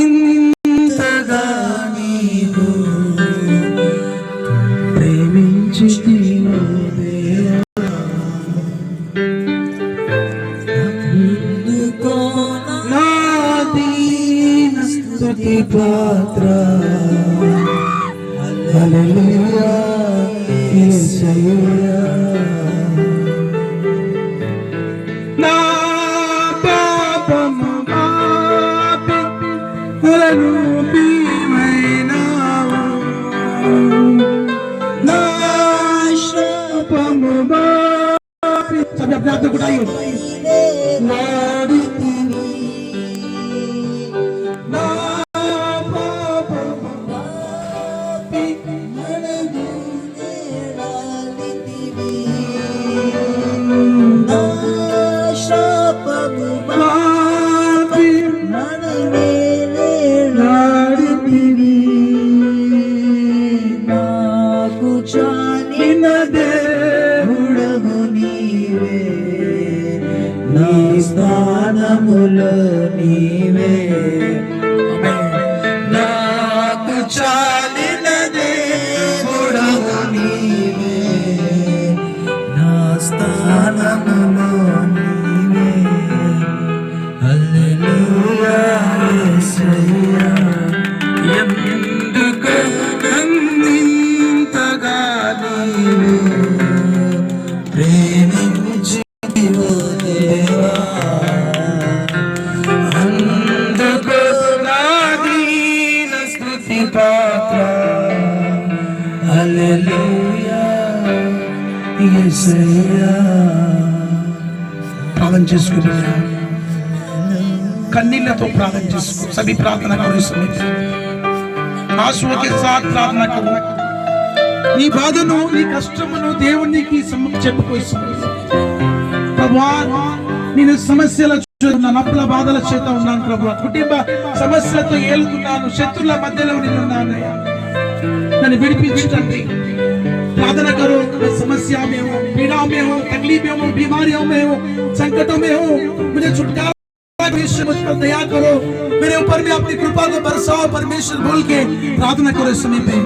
నన్నింతగా నీవు ప్రేమించితివో దేవా, అందుకో నా దీన స్తుతి పాత్ర. హల్లెలూయా యేసయ్యా. నా పాపము పాపి రూపిమైనావు, నా శాపము పాపి सब अपने हाथ को उठाइए. నా పాపము పాపి చాలిన దేవుడవు నీవే, నీ స్థానములో నీవే. నాకు చాలిన దేవుడవు నీవే, నా స్థానములో నీవే. హల్లెలూయా యేసయ్యా. ఎందుకు నన్నింతగా నీవు ప్రేమించితివో దేవా, అందుకు నా దీన స్తుతి పాత్ర. హల్లెలూయా యేసయ్యా. ప్రార్థన చేసుకుంటున్నా, కన్నీళ్లతో ప్రార్థన చేసుకో. सभी प्रार्थना करो इस समय, आंसुओं के साथ प्रार्थना करो. నీ బాధను నీ కష్టమును దేవునికి చెప్పుకో. ప్రభువా, నేను సమస్యల ఉన్నాను, అప్పుల బాధల చేత ఉన్నాను ప్రభువా, కుటుంబ సమస్యలతో ఏలుతున్నాను, శత్రుల మధ్యలో నేనున్నాను, నన్ను విడిపించండి. प्रार्थना करो. समस्या में हो, पीड़ा में हो, तकलीफों में, बीमारियों में हो, संकटों में हो, मुझे छुटकारा परमेश्वर मुझ पर दया करो, मेरे ऊपर भी अपनी कृपा को बरसाओ परमेश्वर बोल के प्रार्थना करो इस समय पे.